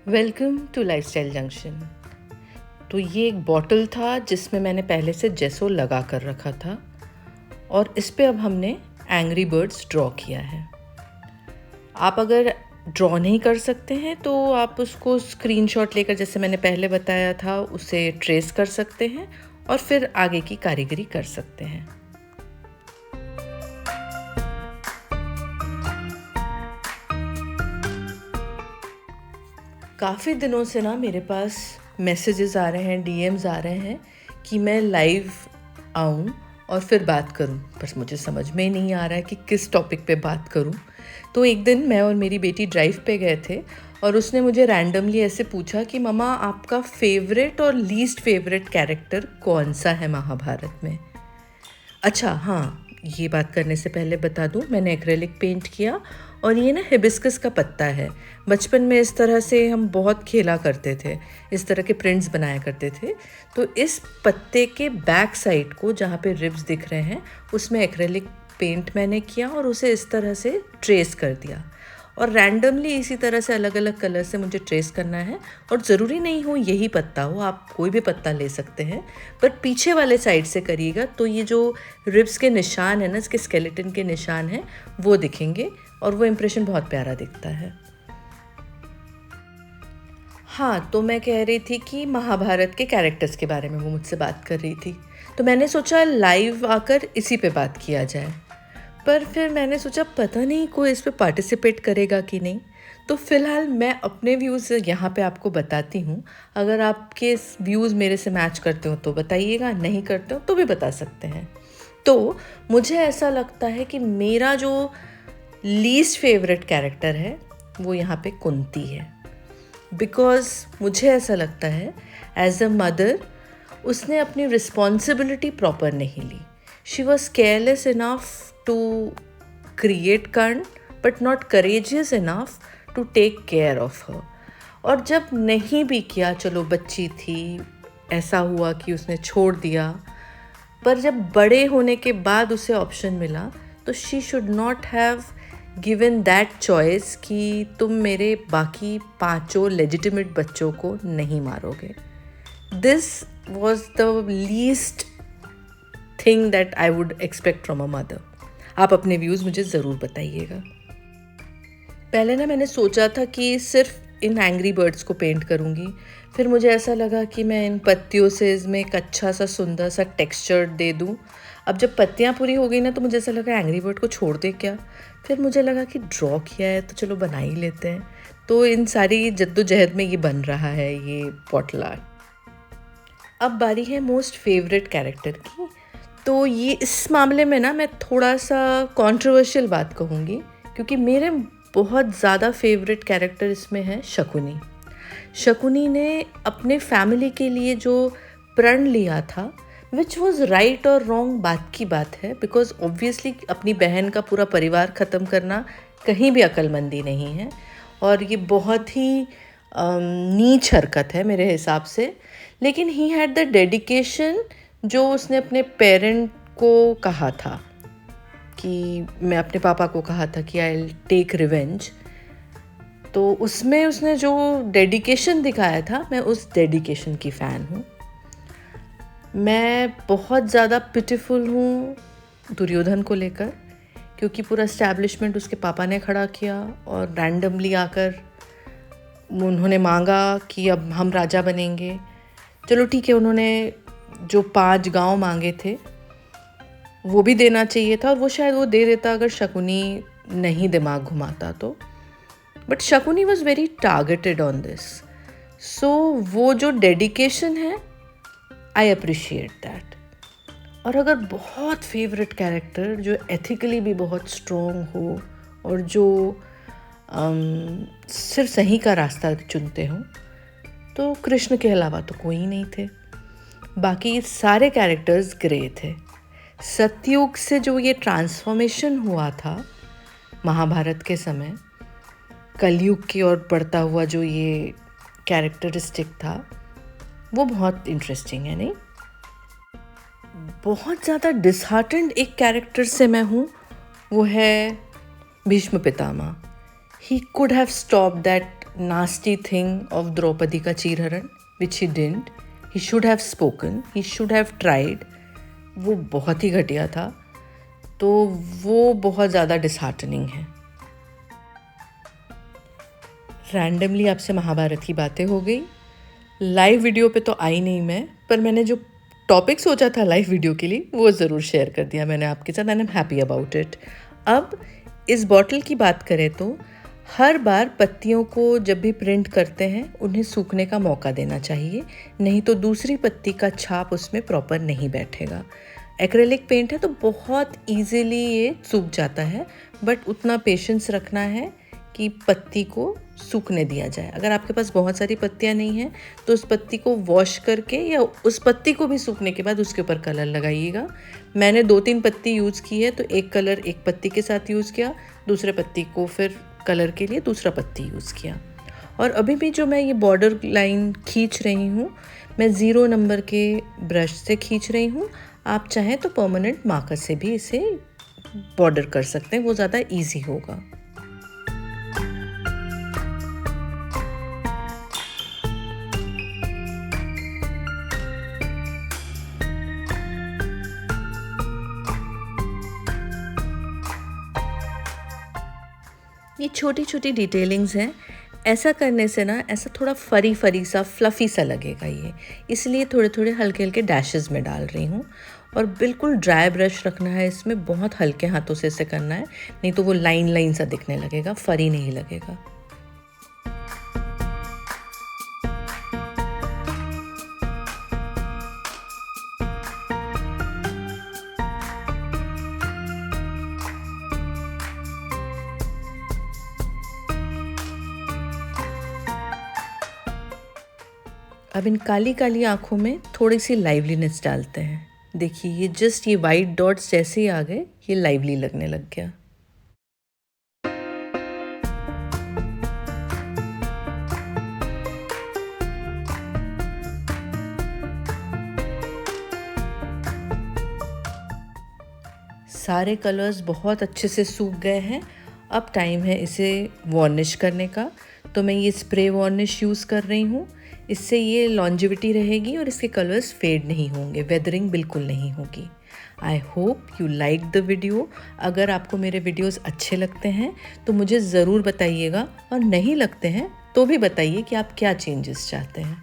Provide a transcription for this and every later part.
Welcome to lifestyle junction. तो ये एक बॉटल था जिसमें मैंने पहले से जेसो लगा कर रखा था और इस पे अब हमने एंग्री बर्ड्स ड्रॉ किया है। आप अगर ड्रॉ नहीं कर सकते हैं तो आप उसको स्क्रीनशॉट लेकर, जैसे मैंने पहले बताया था, उसे ट्रेस कर सकते हैं और फिर आगे की कारीगरी कर सकते हैं। काफ़ी दिनों से ना मेरे पास मैसेजेस आ रहे हैं, डीएम्स आ रहे हैं कि मैं लाइव आऊँ और फिर बात करूँ, बस मुझे समझ में ही नहीं आ रहा है कि किस टॉपिक पे बात करूँ। तो एक दिन मैं और मेरी बेटी ड्राइव पे गए थे और उसने मुझे रैंडमली ऐसे पूछा कि मम्मा, आपका फेवरेट और लीस्ट फेवरेट कैरेक्टर कौन सा है महाभारत में। अच्छा हाँ, ये बात करने से पहले बता दूं, मैंने एक्रेलिक पेंट किया और ये ना हिबिस्कस का पत्ता है। बचपन में इस तरह से हम बहुत खेला करते थे, इस तरह के प्रिंट्स बनाया करते थे। तो इस पत्ते के बैक साइड को, जहाँ पे रिब्स दिख रहे हैं, उसमें एक्रेलिक पेंट मैंने किया और उसे इस तरह से ट्रेस कर दिया। और रैंडमली इसी तरह से अलग अलग कलर से मुझे ट्रेस करना है। और ज़रूरी नहीं हो यही पत्ता हो, आप कोई भी पत्ता ले सकते हैं, पर पीछे वाले साइड से करिएगा तो ये जो रिब्स के निशान है ना, इसके स्केलेटन के निशान हैं, वो दिखेंगे और वो इम्प्रेशन बहुत प्यारा दिखता है। हाँ, तो मैं कह रही थी कि महाभारत के कैरेक्टर्स के बारे में वो मुझसे बात कर रही थी, तो मैंने सोचा लाइव आकर इसी पे बात किया जाए। पर फिर मैंने सोचा पता नहीं कोई इस पे पार्टिसिपेट करेगा कि नहीं। तो फ़िलहाल मैं अपने व्यूज़ यहाँ पे आपको बताती हूँ। अगर आपके व्यूज़ मेरे से मैच करते हो तो बताइएगा, नहीं करते हो तो भी बता सकते हैं। तो मुझे ऐसा लगता है कि मेरा जो लीस्ट फेवरेट कैरेक्टर है वो यहाँ पे कुंती है। बिकॉज़ मुझे ऐसा लगता है एज अ मदर उसने अपनी रिस्पॉन्सिबिलिटी प्रॉपर नहीं ली। She was careless enough to create Karna but not courageous enough to take care of her. और जब नहीं भी किया, चलो बच्ची थी, ऐसा हुआ कि उसने छोड़ दिया, पर जब बड़े होने के बाद उसे ऑप्शन मिला तो she should not have given that choice कि तुम मेरे बाकी 5 लेजिटिमेट बच्चों को नहीं मारोगे। This was the least thing that I would expect from a mother. आप अपने व्यूज़ मुझे ज़रूर बताइएगा। पहले ना मैंने सोचा था कि सिर्फ इन एंग्री बर्ड्स को पेंट करूँगी, फिर मुझे ऐसा लगा कि मैं इन पत्तियों से इसमें एक अच्छा सा सुंदर सा टेक्सचर दे दूँ। अब जब पत्तियाँ पूरी हो गई ना तो मुझे ऐसा लगा एंग्री बर्ड को छोड़ दे क्या। फिर मुझे लगा कि ड्रॉ किया है तो चलो बना ही लेते हैं। तो इन सारी जद्दोजहद में ये बन रहा है, ये बॉटल आर्ट। अब बारी है मोस्ट फेवरेट कैरेक्टर की। तो ये इस मामले में ना मैं थोड़ा सा कंट्रोवर्शियल बात कहूँगी, क्योंकि मेरे बहुत ज़्यादा फेवरेट कैरेक्टर इसमें है शकुनी। शकुनी ने अपने फैमिली के लिए जो प्रण लिया था, विच वॉज राइट और रॉन्ग बात की बात है, बिकॉज ऑब्वियसली अपनी बहन का पूरा परिवार ख़त्म करना कहीं भी अक्लमंदी नहीं है और ये बहुत ही नीच हरकत है मेरे हिसाब से। लेकिन ही हैड द डेडिकेशन जो उसने अपने पेरेंट को कहा था कि मैं अपने पापा को कहा था कि आई विल टेक रिवेंज। तो उसमें उसने जो डेडिकेशन दिखाया था, मैं उस डेडिकेशन की फ़ैन हूँ। मैं बहुत ज़्यादा पिटिफुल हूँ दुर्योधन को लेकर, क्योंकि पूरा एस्टैब्लिशमेंट उसके पापा ने खड़ा किया और रैंडमली आकर उन्होंने मांगा कि अब हम राजा बनेंगे। चलो ठीक है, उन्होंने जो 5 गांव मांगे थे वो भी देना चाहिए था और वो शायद वो दे देता अगर शकुनी नहीं दिमाग घुमाता तो। But Shakuni was very targeted on this. So वो जो डेडिकेशन है, आई अप्रिशिएट दैट। और अगर बहुत फेवरेट कैरेक्टर जो एथिकली भी बहुत स्ट्रॉन्ग हो और जो सिर्फ सही का रास्ता चुनते हो, तो कृष्ण के अलावा तो कोई ही नहीं थे। बाकी सारे कैरेक्टर्स ग्रे थे। सतयुग से जो ये ट्रांसफॉर्मेशन हुआ था महाभारत के समय, कलयुग की ओर बढ़ता हुआ जो ये कैरेक्टरिस्टिक था, वो बहुत इंटरेस्टिंग है। नहीं, बहुत ज़्यादा डिसहार्टेंड एक कैरेक्टर से मैं हूँ, वो है Bhishma Pitamah. He could have stop that nasty thing of Draupadi ka Chirharan, which he didn't. He should have spoken, he should have tried. वो बहुत ही घटिया था, तो वो बहुत ज़्यादा डिसहार्टनिंग है। रैंडमली आपसे महाभारत की बातें हो गई। लाइव वीडियो पे तो आई नहीं मैं, पर मैंने जो टॉपिक सोचा था लाइव वीडियो के लिए वो ज़रूर शेयर कर दिया मैंने आपके साथ, and I am happy about it. अब इस बॉटल की बात करें तो हर बार पत्तियों को जब भी प्रिंट करते हैं उन्हें सूखने का मौका देना चाहिए, नहीं तो दूसरी पत्ती का छाप उसमें प्रॉपर नहीं बैठेगा। एक्रेलिक पेंट है तो बहुत इजीली ये सूख जाता है, बट उतना पेशेंस रखना है कि पत्ती को सूखने दिया जाए। अगर आपके पास बहुत सारी पत्तियां नहीं हैं तो उस पत्ती को वॉश करके या उस पत्ती को भी सूखने के बाद उसके ऊपर कलर लगाइएगा। मैंने 2-3 पत्ती यूज़ की है, तो एक कलर एक पत्ती के साथ यूज़ किया, दूसरे पत्ती को फिर कलर के लिए दूसरा पत्ती यूज़ किया। और अभी भी जो मैं ये बॉर्डर लाइन खींच रही हूँ, मैं 0 नंबर के ब्रश से खींच रही हूँ। आप चाहें तो परमानेंट मार्कर से भी इसे बॉर्डर कर सकते हैं, वो ज़्यादा इजी होगा। ये छोटी छोटी डिटेलिंग्स हैं, ऐसा करने से ना ऐसा थोड़ा फरी सा फ्लफ़ी सा लगेगा ये, इसलिए थोड़े थोड़े हल्के हल्के डैशेस में डाल रही हूँ। और बिल्कुल ड्राई ब्रश रखना है इसमें, बहुत हल्के हाथों से इसे करना है, नहीं तो वो लाइन लाइन सा दिखने लगेगा, फरी नहीं लगेगा। अब इन काली काली आँखों में थोड़ी सी लाइवलीनेस डालते हैं। देखिए ये जस्ट ये वाइट डॉट्स जैसे ही आ गए, ये लाइवली लगने लग गया। सारे कलर्स बहुत अच्छे से सूख गए हैं। अब टाइम है इसे वार्निश करने का, तो मैं ये स्प्रे वार्निश यूज़ कर रही हूँ। इससे ये लॉन्जिविटी रहेगी और इसके कलर्स फेड नहीं होंगे, वेदरिंग बिल्कुल नहीं होगी। I hope you like the video. अगर आपको मेरे वीडियोस अच्छे लगते हैं तो मुझे ज़रूर बताइएगा, और नहीं लगते हैं तो भी बताइए कि आप क्या चेंजेस चाहते हैं।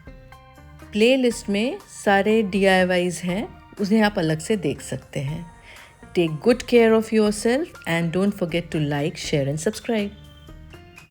प्लेलिस्ट में सारे DIYs हैं, उन्हें आप अलग से देख सकते हैं। Take good care of yourself and don't forget to like, share and subscribe.